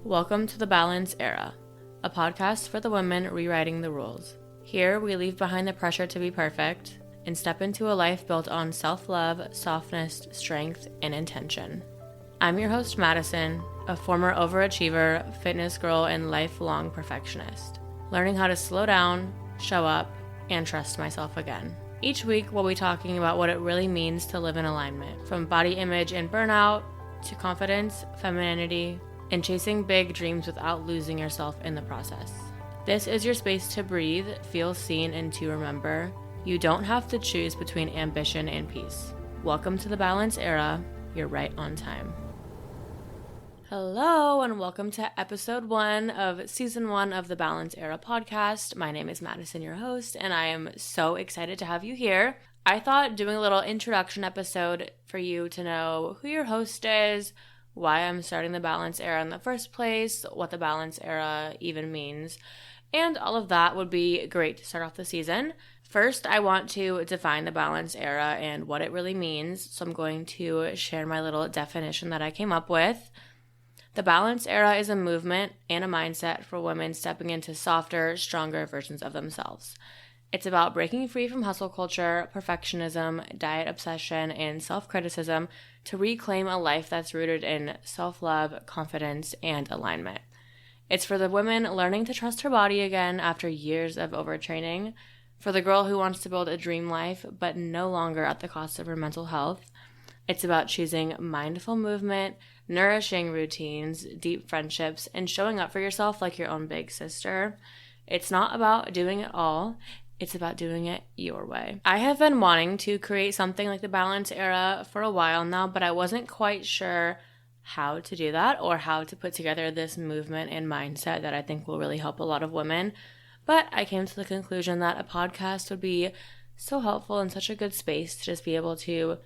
Welcome to the Balance Era, a podcast for the women rewriting the rules. Here, we leave behind the pressure to be perfect and step into a life built on self-love, softness, strength, and intention. I'm your host, Madison, a former overachiever, fitness girl, and lifelong perfectionist, learning how to slow down, show up, and trust myself again. Each week, we'll be talking about what it really means to live in alignment, from body image and burnout to confidence, femininity, and chasing big dreams without losing yourself in the process. This is your space to breathe, feel seen, and to remember, you don't have to choose between ambition and peace. Welcome to the Balance Era. You're right on time. Hello, and welcome to episode 1 of season 1 of the Balance Era podcast. My name is Madison, your host, and I am so excited to have you here. I thought doing a little introduction episode for you to know who your host is, why I'm starting the Balance Era in the first place, what the Balance Era even means, and all of that would be great to start off the season. First, I want to define the Balance Era and what it really means, so I'm going to share my little definition that I came up with. The Balance Era is a movement and a mindset for women stepping into softer, stronger versions of themselves. It's about breaking free from hustle culture, perfectionism, diet obsession, and self-criticism to reclaim a life that's rooted in self-love, confidence, and alignment. It's for the woman learning to trust her body again after years of overtraining, for the girl who wants to build a dream life but no longer at the cost of her mental health. It's about choosing mindful movement, nourishing routines, deep friendships, and showing up for yourself like your own big sister. It's not about doing it all. It's about doing it your way. I have been wanting to create something like the Balance Era for a while now, but I wasn't quite sure how to do that or how to put together this movement and mindset that I think will really help a lot of women. But I came to the conclusion that a podcast would be so helpful and such a good space to just be able to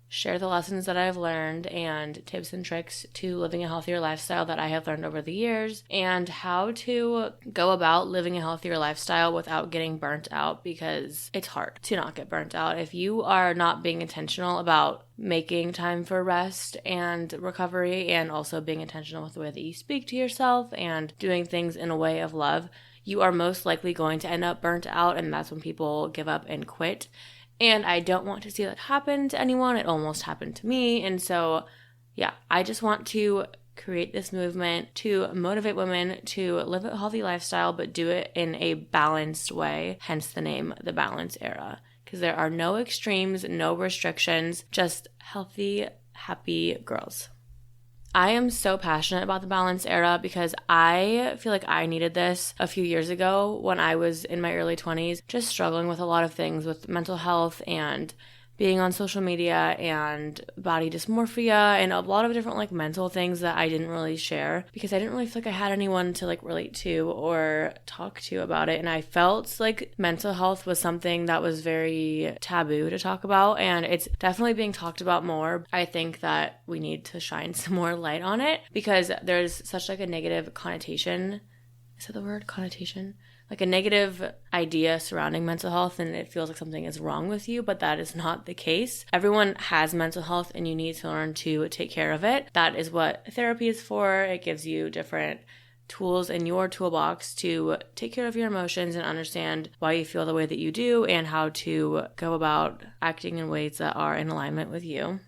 share the lessons that I've learned and tips and tricks to living a healthier lifestyle that I have learned over the years, and how to go about living a healthier lifestyle without getting burnt out, because it's hard to not get burnt out. If you are not being intentional about making time for rest and recovery, and also being intentional with the way that you speak to yourself and doing things in a way of love, you are most likely going to end up burnt out, and that's when people give up and quit. And I don't want to see that happen to anyone. It almost happened to me. And so, I just want to create this movement to motivate women to live a healthy lifestyle, but do it in a balanced way, hence the name, the Balance Era. Because there are no extremes, no restrictions, just healthy, happy girls. I am so passionate about the Balance Era because I feel like I needed this a few years ago when I was in my early 20s, just struggling with a lot of things with mental health and being on social media and body dysmorphia and a lot of different mental things that I didn't really share because I didn't really feel like I had anyone to relate to or talk to about it. And I felt like mental health was something that was very taboo to talk about, and it's definitely being talked about more. I think that we need to shine some more light on it because there's such a negative connotation. Is that the word? Connotation? A negative idea surrounding mental health, and it feels like something is wrong with you, but that is not the case. Everyone has mental health and you need to learn to take care of it. That is what therapy is for. It gives you different tools in your toolbox to take care of your emotions and understand why you feel the way that you do and how to go about acting in ways that are in alignment with you.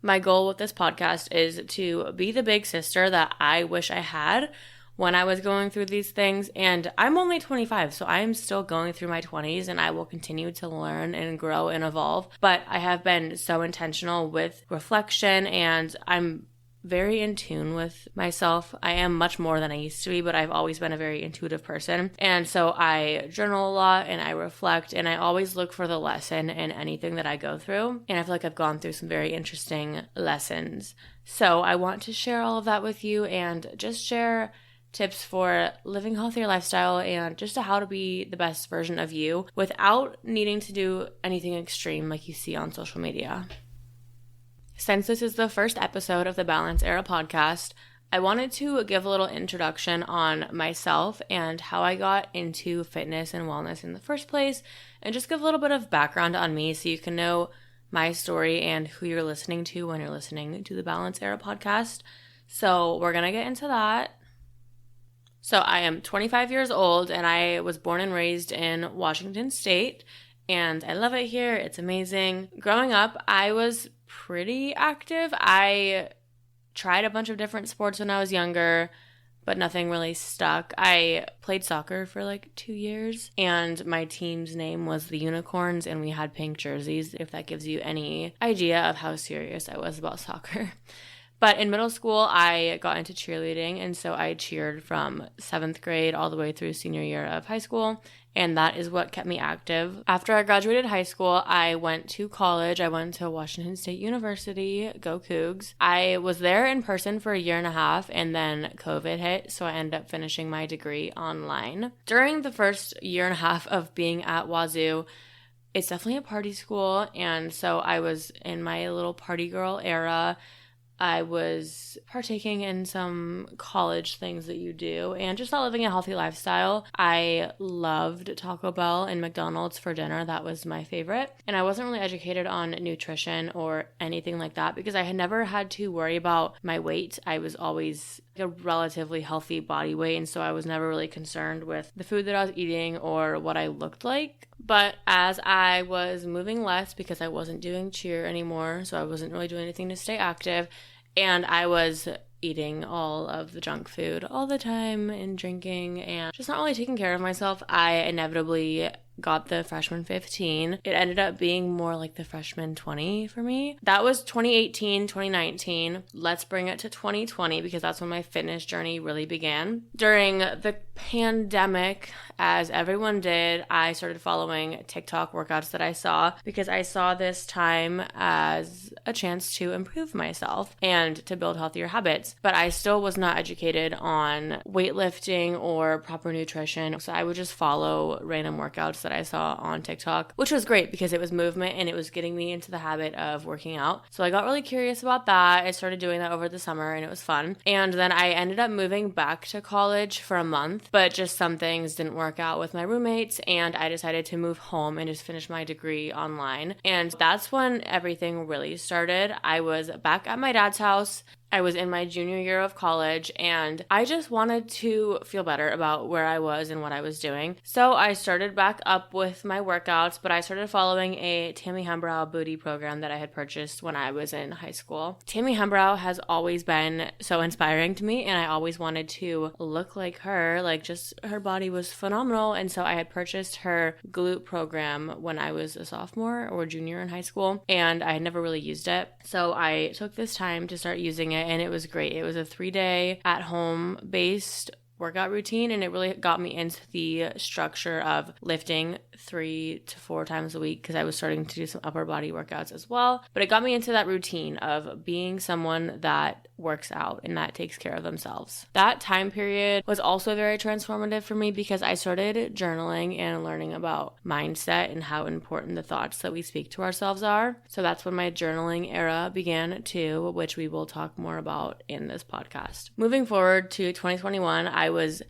My goal with this podcast is to be the big sister that I wish I had when I was going through these things. And I'm only 25, so I am still going through my 20s, and I will continue to learn and grow and evolve. But I have been so intentional with reflection, and I'm very in tune with myself. I am much more than I used to be, but I've always been a very intuitive person. And so I journal a lot and I reflect, and I always look for the lesson in anything that I go through. And I feel like I've gone through some very interesting lessons. So I want to share all of that with you and just share tips for living a healthier lifestyle and just how to be the best version of you without needing to do anything extreme like you see on social media. Since this is the first episode of the Balance Era podcast, I wanted to give a little introduction on myself and how I got into fitness and wellness in the first place, and just give a little bit of background on me so you can know my story and who you're listening to when you're listening to the Balance Era podcast. So we're going to get into that. So I am 25 years old and I was born and raised in Washington State, and I love it here. It's amazing. Growing up, I was pretty active. I tried a bunch of different sports when I was younger, but nothing really stuck. I played soccer for like 2 years, and my team's name was the Unicorns, and we had pink jerseys, if that gives you any idea of how serious I was about soccer. But in middle school, I got into cheerleading, and so I cheered from 7th grade all the way through senior year of high school, and that is what kept me active. After I graduated high school, I went to college. I went to Washington State University, go Cougs. I was there in person for a year and a half, and then COVID hit, so I ended up finishing my degree online. During the first year and a half of being at Wazoo, it's definitely a party school, and so I was in my little party girl era. I was partaking in some college things that you do and just not living a healthy lifestyle. I loved Taco Bell and McDonald's for dinner. That was my favorite. And I wasn't really educated on nutrition or anything like that because I had never had to worry about my weight. I was always a relatively healthy body weight, and so I was never really concerned with the food that I was eating or what I looked like. But as I was moving less because I wasn't doing cheer anymore, so I wasn't really doing anything to stay active, and I was eating all of the junk food all the time and drinking and just not really taking care of myself, I inevitably got the freshman 15. It ended up being more like the freshman 20 for me. That was 2018, 2019. Let's bring it to 2020 because that's when my fitness journey really began. During the pandemic, as everyone did, I started following TikTok workouts that I saw because I saw this time as a chance to improve myself and to build healthier habits. But I still was not educated on weightlifting or proper nutrition. So I would just follow random workouts that I saw on TikTok, which was great because it was movement and it was getting me into the habit of working out. So I got really curious about that. I started doing that over the summer and it was fun. And then I ended up moving back to college for a month, but just some things didn't work out with my roommates and I decided to move home and just finish my degree online. And that's when everything really started. I was back at my dad's house. I was in my junior year of college and I just wanted to feel better about where I was and what I was doing. So I started back up with my workouts, but I started following a Tammy Hembrow booty program that I had purchased when I was in high school. Tammy Hembrow has always been so inspiring to me and I always wanted to look like her, like just her body was phenomenal. And so I had purchased her glute program when I was a sophomore or junior in high school and I had never really used it. So I took this time to start using it and it was great. It was a 3-day at-home based workout routine and it really got me into the structure of lifting 3 to 4 times a week because I was starting to do some upper body workouts as well. But it got me into that routine of being someone that works out and that takes care of themselves. That time period was also very transformative for me because I started journaling and learning about mindset and how important the thoughts that we speak to ourselves are. So that's when my journaling era began too, which we will talk more about in this podcast. Moving forward to 2021, I was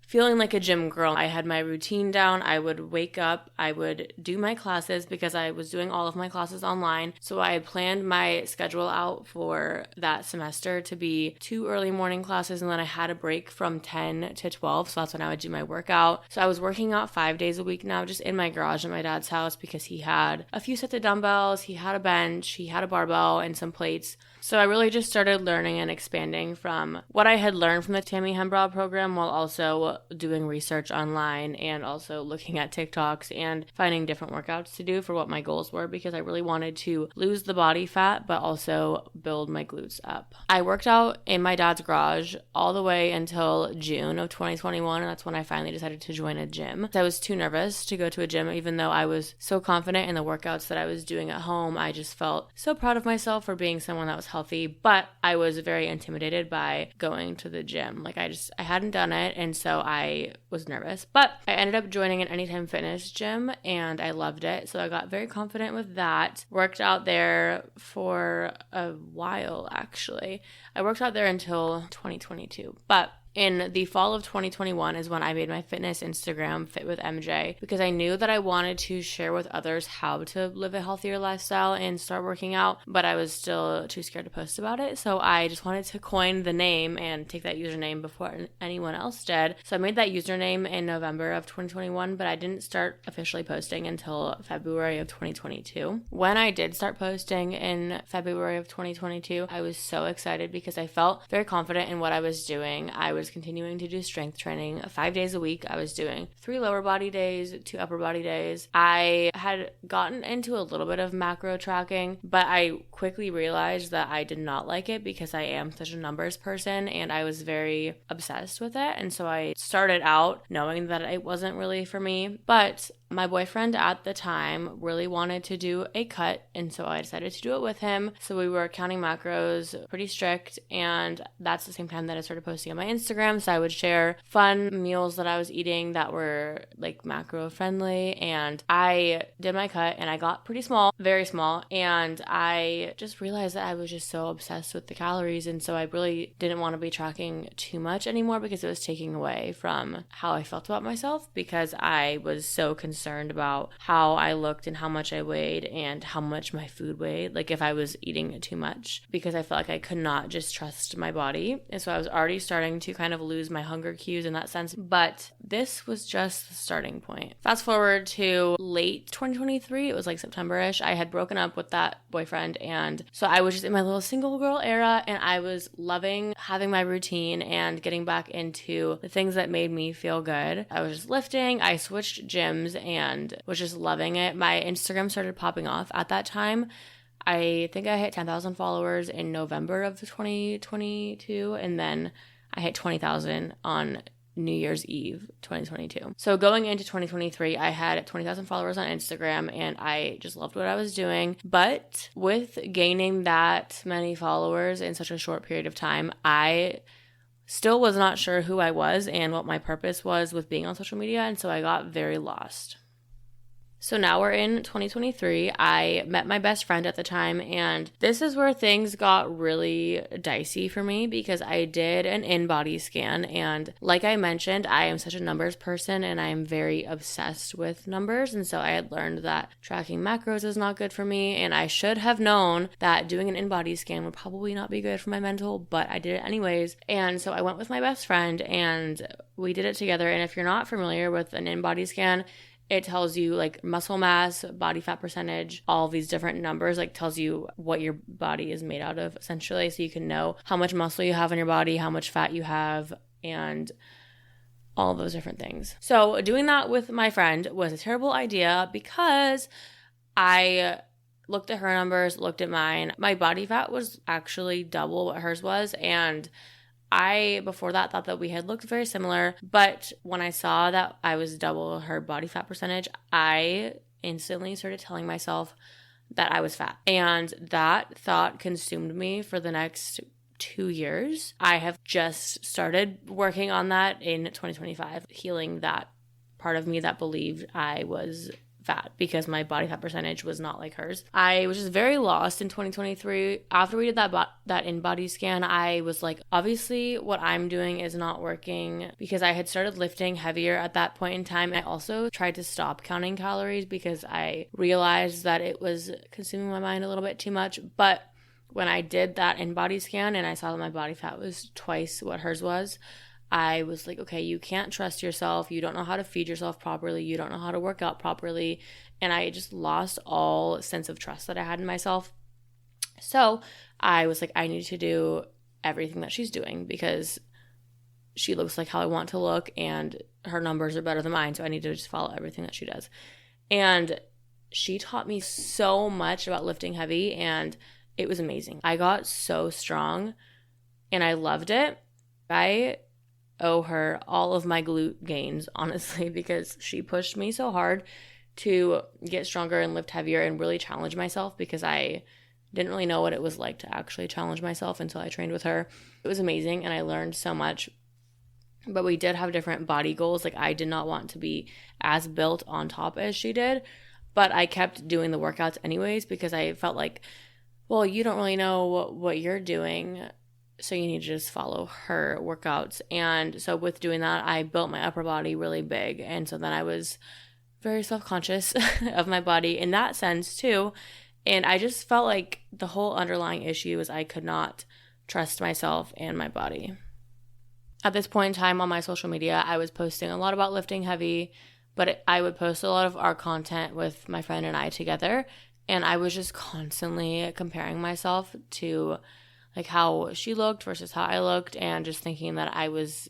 feeling like a gym girl. I had my routine down. I would wake up, I would do my classes because I was doing all of my classes online. So I had planned my schedule out for that semester to be 2 early morning classes and then I had a break from 10 to 12. So that's when I would do my workout. So I was working out 5 days a week now just in my garage at my dad's house because he had a few sets of dumbbells, he had a bench, he had a barbell and some plates. So I really just started learning and expanding from what I had learned from the Tammy Hembrow program while also doing research online and also looking at TikToks and finding different workouts to do for what my goals were because I really wanted to lose the body fat but also build my glutes up. I worked out in my dad's garage all the way until June of 2021 and that's when I finally decided to join a gym. I was too nervous to go to a gym even though I was so confident in the workouts that I was doing at home. I just felt so proud of myself for being someone that was healthy, but I was very intimidated by going to the gym. Like I hadn't done it and so I was nervous, but I ended up joining an Anytime Fitness gym and I loved it. So I got very confident with that. Worked out there for a while actually. I worked out there until 2022, but In the fall of 2021 is when I made my fitness Instagram, Fit with MJ, because I knew that I wanted to share with others how to live a healthier lifestyle and start working out, but I was still too scared to post about it. So I just wanted to coin the name and take that username before anyone else did. So I made that username in November of 2021, but I didn't start officially posting until February of 2022. When I did start posting in February of 2022, I was so excited because I felt very confident in what I was doing. I was continuing to do strength training 5 days a week. I was doing 3 lower body days, 2 upper body days. I had gotten into a little bit of macro tracking, but I quickly realized that I did not like it because I am such a numbers person and I was very obsessed with it. And so I started out knowing that it wasn't really for me, but my boyfriend at the time really wanted to do a cut, and so I decided to do it with him. So we were counting macros, pretty strict, and that's the same time that I started posting on my Instagram. So I would share fun meals that I was eating that were like macro friendly, and I did my cut and I got pretty small, very small, and I just realized that I was just so obsessed with the calories, and so I really didn't want to be tracking too much anymore because it was taking away from how I felt about myself, because I was so concerned about how I looked and how much I weighed and how much my food weighed, like if I was eating too much, because I felt like I could not just trust my body. And so I was already starting to kind of lose my hunger cues in that sense, but this was just the starting point. Fast forward to late 2023, it was like September-ish, I had broken up with that boyfriend, and so I was just in my little single girl era, and I was loving having my routine and getting back into the things that made me feel good. I was just lifting, I switched gyms, and was just loving it. My Instagram started popping off at that time. I think I hit 10,000 followers in November of 2022, and then I hit 20,000 on New Year's Eve 2022. So going into 2023, I had 20,000 followers on Instagram, and I just loved what I was doing. But with gaining that many followers in such a short period of time, I still was not sure who I was and what my purpose was with being on social media, and so I got very lost. So now we're in 2023. I met my best friend at the time, and this is where things got really dicey for me because I did an in-body scan, and like I mentioned, I am such a numbers person and I am very obsessed with numbers, and so I had learned that tracking macros is not good for me, and I should have known that doing an in-body scan would probably not be good for my mental, but I did it anyways. And so I went with my best friend and we did it together. And if you're not familiar with an in-body scan, it tells you like muscle mass, body fat percentage, all these different numbers, like tells you what your body is made out of essentially. So you can know how much muscle you have in your body, how much fat you have, and all those different things. So doing that with my friend was a terrible idea because I looked at her numbers, looked at mine. My body fat was actually double what hers was, and I, before that, thought that we had looked very similar, but when I saw that I was double her body fat percentage, I instantly started telling myself that I was fat. And that thought consumed me for the next 2 years. I have just started working on that in 2025, healing that part of me that believed I was fat because my body fat percentage was not like hers. I was just very lost in 2023. After we did that in-body scan, I was like, obviously what I'm doing is not working, because I had started lifting heavier at that point in time. I also tried to stop counting calories because I realized that it was consuming my mind a little bit too much. But when I did that in-body scan and I saw that my body fat was twice what hers was, I was like, okay, you can't trust yourself. You don't know how to feed yourself properly. You don't know how to work out properly. And I just lost all sense of trust that I had in myself. So I was like, I need to do everything that she's doing because she looks like how I want to look and her numbers are better than mine. So I need to just follow everything that she does. And she taught me so much about lifting heavy, and it was amazing. I got so strong and I loved it. I owe her all of my glute gains, honestly, because she pushed me so hard to get stronger and lift heavier and really challenge myself, because I didn't really know what it was like to actually challenge myself until I trained with her. It was amazing and I learned so much. But we did have different body goals. Like, I did not want to be as built on top as she did, but I kept doing the workouts anyways because I felt like, well, you don't really know what you're doing, so you need to just follow her workouts. And so with doing that, I built my upper body really big. And so then I was very self-conscious of my body in that sense too. And I just felt like the whole underlying issue was I could not trust myself and my body. At this point in time on my social media, I was posting a lot about lifting heavy, but I would post a lot of our content with my friend and I together. And I was just constantly comparing myself to like how she looked versus how I looked, and just thinking that I was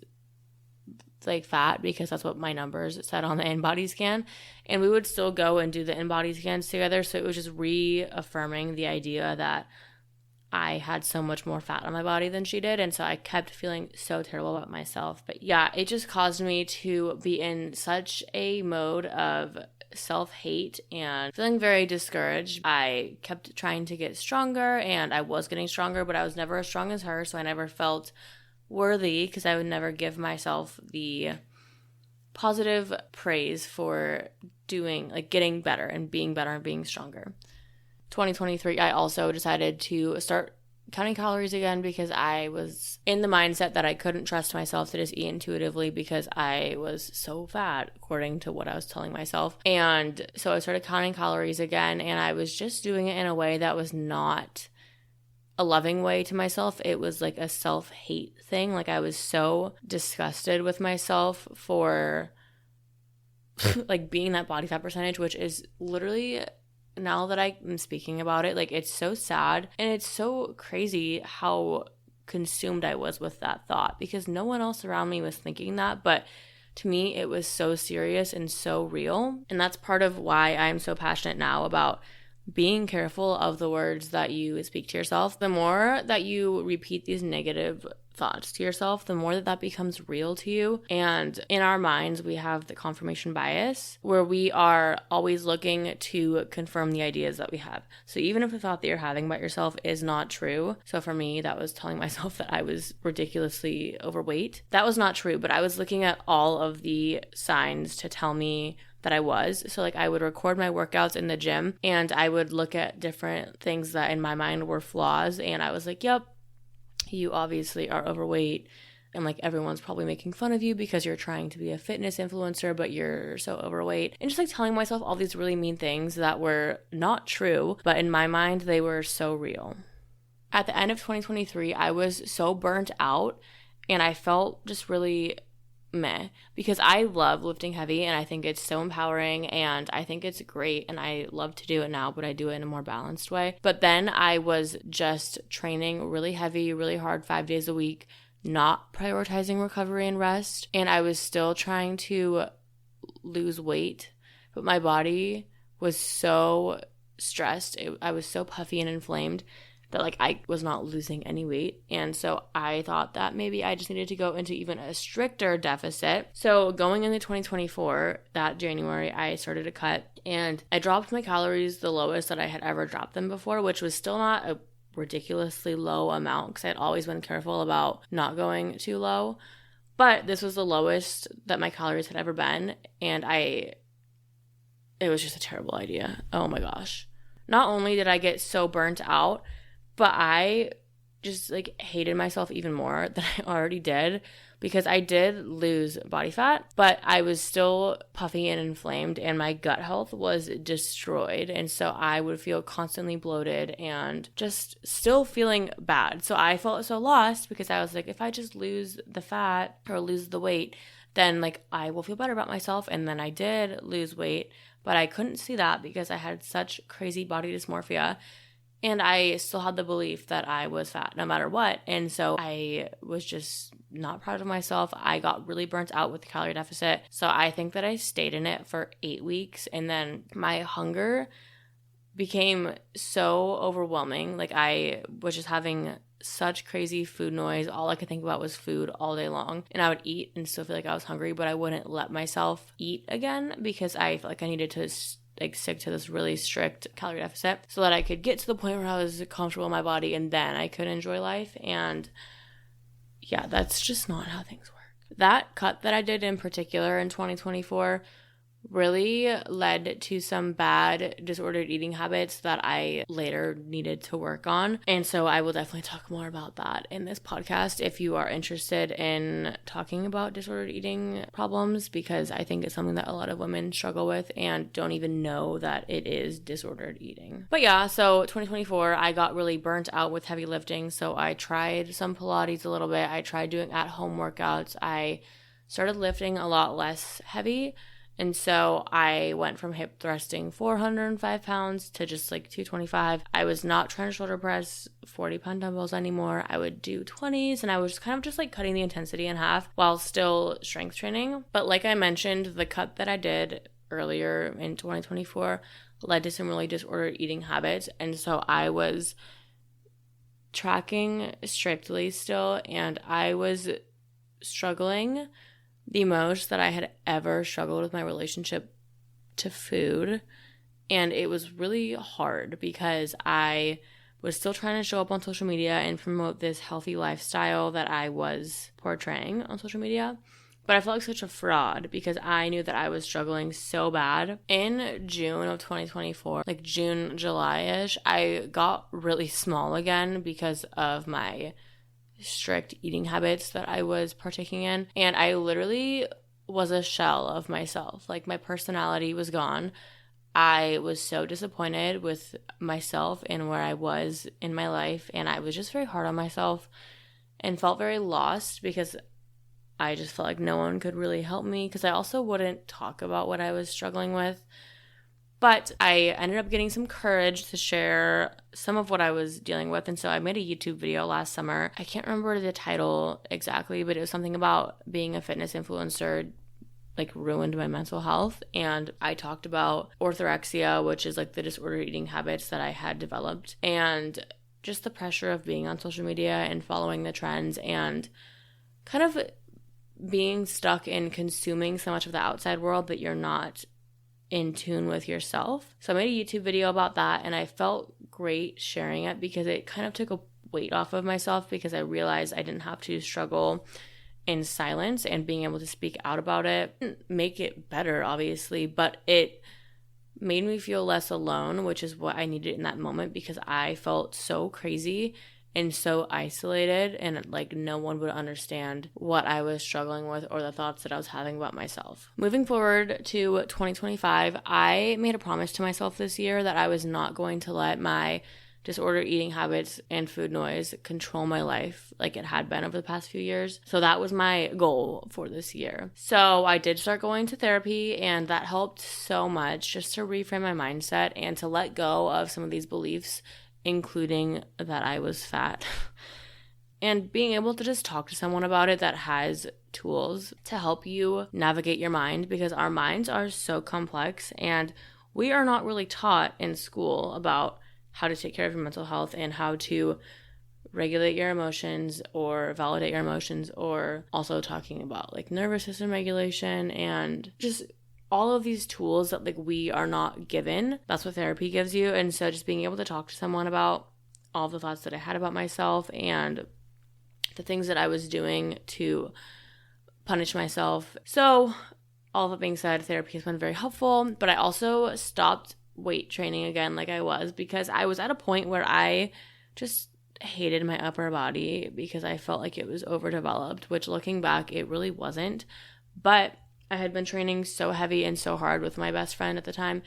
like fat because that's what my numbers said on the in-body scan. And we would still go and do the in-body scans together. So it was just reaffirming the idea that I had so much more fat on my body than she did. And so I kept feeling so terrible about myself. But yeah, it just caused me to be in such a mode of self-hate and feeling very discouraged. I kept trying to get stronger, and I was getting stronger, but I was never as strong as her. So I never felt worthy because I would never give myself the positive praise for doing, like getting better and being stronger. 2023, I also decided to start counting calories again because I was in the mindset that I couldn't trust myself to just eat intuitively because I was so fat, according to what I was telling myself. And so I started counting calories again, and I was just doing it in a way that was not a loving way to myself. It was like a self-hate thing. Like I was so disgusted with myself for like being that body fat percentage, which is literally, now that I'm speaking about it, like it's so sad and it's so crazy how consumed I was with that thought, because no one else around me was thinking that, but to me it was so serious and so real. And that's part of why I'm so passionate now about being careful of the words that you speak to yourself. The more that you repeat these negative thoughts to yourself, the more that becomes real to you. And in our minds, we have the confirmation bias where we are always looking to confirm the ideas that we have. So even if the thought that you're having about yourself is not true, so for me, that was telling myself that I was ridiculously overweight. That was not true, but I was looking at all of the signs to tell me that I was. So like I would record my workouts in the gym, and I would look at different things that in my mind were flaws, and I was like, yep, you obviously are overweight, and like everyone's probably making fun of you because you're trying to be a fitness influencer, but you're so overweight. And just like telling myself all these really mean things that were not true, but in my mind they were so real. At the end of 2023, I was so burnt out, and I felt just really meh, because I love lifting heavy and I think it's so empowering and I think it's great and I love to do it now, but I do it in a more balanced way. But then I was just training really heavy, really hard, 5 days a week, not prioritizing recovery and rest, and I was still trying to lose weight, but my body was so stressed. I was so puffy and inflamed that like I was not losing any weight. And so I thought that maybe I just needed to go into even a stricter deficit. So going into 2024, that January, I started to cut, and I dropped my calories the lowest that I had ever dropped them before, which was still not a ridiculously low amount because I had always been careful about not going too low. But this was the lowest that my calories had ever been, and it was just a terrible idea. Oh my gosh. Not only did I get so burnt out, but I just like hated myself even more than I already did, because I did lose body fat, but I was still puffy and inflamed and my gut health was destroyed. And so I would feel constantly bloated and just still feeling bad. So I felt so lost because I was like, if I just lose the fat or lose the weight, then like I will feel better about myself. And then I did lose weight, but I couldn't see that because I had such crazy body dysmorphia. And I still had the belief that I was fat no matter what. And so I was just not proud of myself. I got really burnt out with the calorie deficit. So I think that I stayed in it for 8 weeks. And then my hunger became so overwhelming. Like I was just having such crazy food noise. All I could think about was food all day long. And I would eat and still feel like I was hungry, but I wouldn't let myself eat again because I felt like I needed to like stick to this really strict calorie deficit so that I could get to the point where I was comfortable in my body and then I could enjoy life. And yeah, that's just not how things work. That cut that I did in particular in 2024 really led to some bad disordered eating habits that I later needed to work on. And so I will definitely talk more about that in this podcast if you are interested in talking about disordered eating problems, because I think it's something that a lot of women struggle with and don't even know that it is disordered eating. But yeah, so 2024, I got really burnt out with heavy lifting. So I tried some Pilates a little bit. I tried doing at-home workouts. I started lifting a lot less heavy. And so I went from hip thrusting 405 pounds to just like 225. I was not trying to shoulder press 40-pound dumbbells anymore. I would do 20s, and I was kind of just like cutting the intensity in half while still strength training. But like I mentioned, the cut that I did earlier in 2024 led to some really disordered eating habits. And so I was tracking strictly still, and I was struggling the most that I had ever struggled with my relationship to food. And it was really hard because I was still trying to show up on social media and promote this healthy lifestyle that I was portraying on social media. But I felt like such a fraud because I knew that I was struggling so bad. In June of 2024, like June, July-ish, I got really small again because of my strict eating habits that I was partaking in. And I literally was a shell of myself. Like my personality was gone. I was so disappointed with myself and where I was in my life. And I was just very hard on myself and felt very lost because I just felt like no one could really help me, because I also wouldn't talk about what I was struggling with. But I ended up getting some courage to share some of what I was dealing with. And so I made a YouTube video last summer. I can't remember the title exactly, but it was something about being a fitness influencer like ruined my mental health. And I talked about orthorexia, which is like the disordered eating habits that I had developed, and just the pressure of being on social media and following the trends and kind of being stuck in consuming so much of the outside world that you're not in tune with yourself. So I made a YouTube video about that, and I felt great sharing it because it kind of took a weight off of myself, because I realized I didn't have to struggle in silence, and being able to speak out about it didn't make it better, obviously, but it made me feel less alone, which is what I needed in that moment, because I felt so crazy and so isolated, and like no one would understand what I was struggling with or the thoughts that I was having about myself. Moving forward to 2025, I made a promise to myself this year that I was not going to let my disordered eating habits and food noise control my life like it had been over the past few years. So that was my goal for this year. So I did start going to therapy, and that helped so much just to reframe my mindset and to let go of some of these beliefs, including that I was fat. And being able to just talk to someone about it that has tools to help you navigate your mind, because our minds are so complex and we are not really taught in school about how to take care of your mental health and how to regulate your emotions or validate your emotions, or also talking about like nervous system regulation and just all of these tools that like we are not given. That's what therapy gives you. And so just being able to talk to someone about all the thoughts that I had about myself and the things that I was doing to punish myself. So all that being said, therapy has been very helpful, but I also stopped weight training again like I was, because I was at a point where I just hated my upper body because I felt like it was overdeveloped, which looking back, it really wasn't. But I had been training so heavy and so hard with my best friend at the time.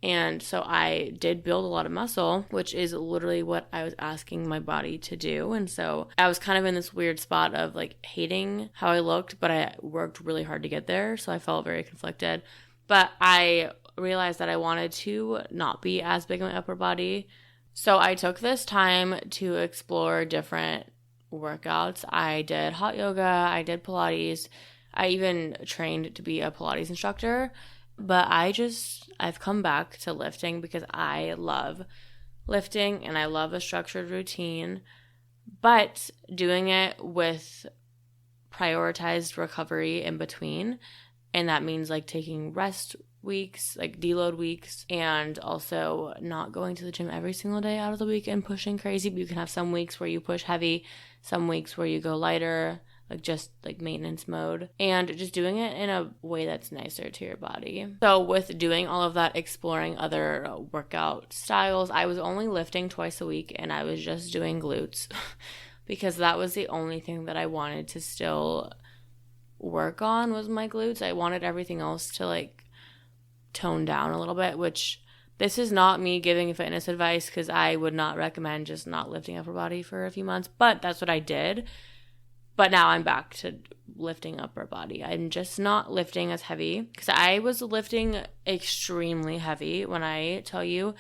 And so I did build a lot of muscle, which is literally what I was asking my body to do. And so I was kind of in this weird spot of like hating how I looked, but I worked really hard to get there. So I felt very conflicted. But I realized that I wanted to not be as big in my upper body. So I took this time to explore different workouts. I did hot yoga, I did Pilates, I even trained to be a Pilates instructor, but I've come back to lifting because I love lifting and I love a structured routine, but doing it with prioritized recovery in between. And that means like taking rest weeks, like deload weeks, and also not going to the gym every single day out of the week and pushing crazy. But you can have some weeks where you push heavy, some weeks where you go lighter, like just like maintenance mode, and just doing it in a way that's nicer to your body. So with doing all of that, exploring other workout styles, I was only lifting twice a week and I was just doing glutes because that was the only thing that I wanted to still work on was my glutes. I wanted everything else to like tone down a little bit, which this is not me giving fitness advice because I would not recommend just not lifting upper body for a few months, but that's what I did. But now I'm back to lifting upper body. I'm just not lifting as heavy because I was lifting extremely heavy. When I tell you,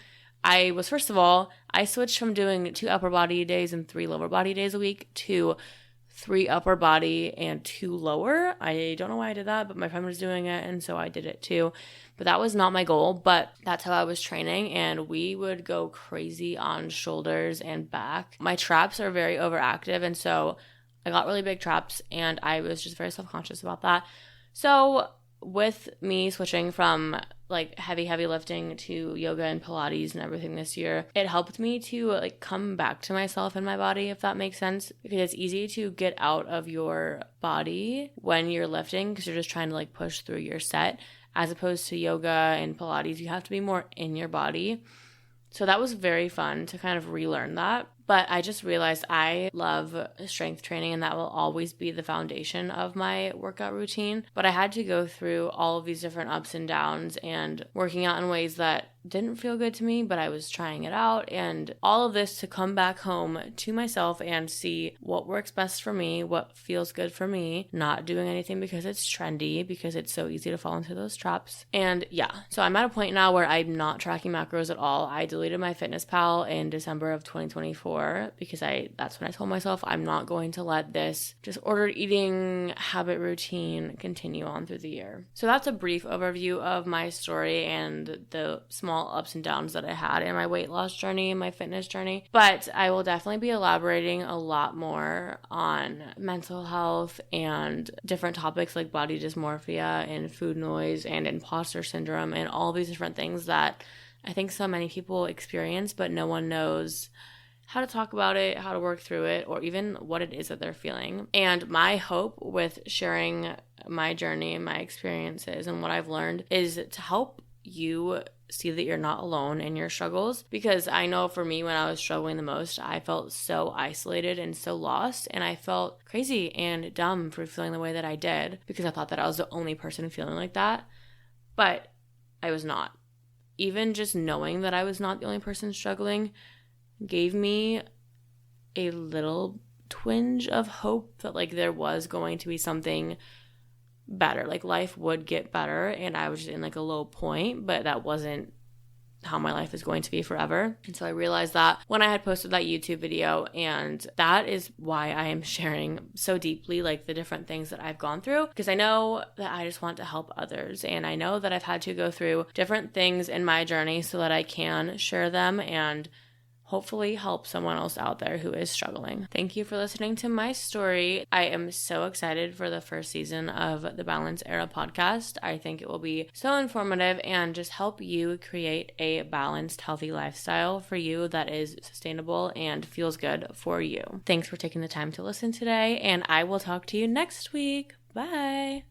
first of all, I switched from doing 2 upper body days and 3 lower body days a week to 3 upper body and 2 lower. I don't know why I did that, but my friend was doing it, and so I did it too. But that was not my goal, but that's how I was training, and we would go crazy on shoulders and back. My traps are very overactive, and so I got really big traps, and I was just very self-conscious about that. So with me switching from like heavy lifting to yoga and Pilates and everything this year, it helped me to like come back to myself and my body, if that makes sense, because it's easy to get out of your body when you're lifting because you're just trying to like push through your set, as opposed to yoga and Pilates, you have to be more in your body. So that was very fun to kind of relearn that. But I just realized I love strength training, and that will always be the foundation of my workout routine. But I had to go through all of these different ups and downs and working out in ways that didn't feel good to me, but I was trying it out, and all of this to come back home to myself and see what works best for me, what feels good for me, not doing anything because it's trendy, because it's so easy to fall into those traps. And yeah, so I'm at a point now where I'm not tracking macros at all. I deleted my FitnessPal in December of 2024 because that's when I told myself I'm not going to let this disordered eating habit routine continue on through the year. So that's a brief overview of my story and the small ups and downs that I had in my weight loss journey and my fitness journey. But I will definitely be elaborating a lot more on mental health and different topics like body dysmorphia and food noise and imposter syndrome and all these different things that I think so many people experience, but no one knows how to talk about it, how to work through it, or even what it is that they're feeling. And my hope with sharing my journey and my experiences and what I've learned is to help you see that you're not alone in your struggles, because I know for me, when I was struggling the most, I felt so isolated and so lost, and I felt crazy and dumb for feeling the way that I did because I thought that I was the only person feeling like that, but I was not. Even just knowing that I was not the only person struggling gave me a little twinge of hope that like there was going to be something better, like life would get better, and I was just in like a low point, but that wasn't how my life is going to be forever. And so I realized that when I had posted that YouTube video, and that is why I am sharing so deeply like the different things that I've gone through, because I know that I just want to help others, and I know that I've had to go through different things in my journey so that I can share them and hopefully help someone else out there who is struggling. Thank you for listening to my story. I am so excited for the first season of the Balance Era podcast. I think it will be so informative and just help you create a balanced, healthy lifestyle for you that is sustainable and feels good for you. Thanks for taking the time to listen today, and I will talk to you next week. Bye.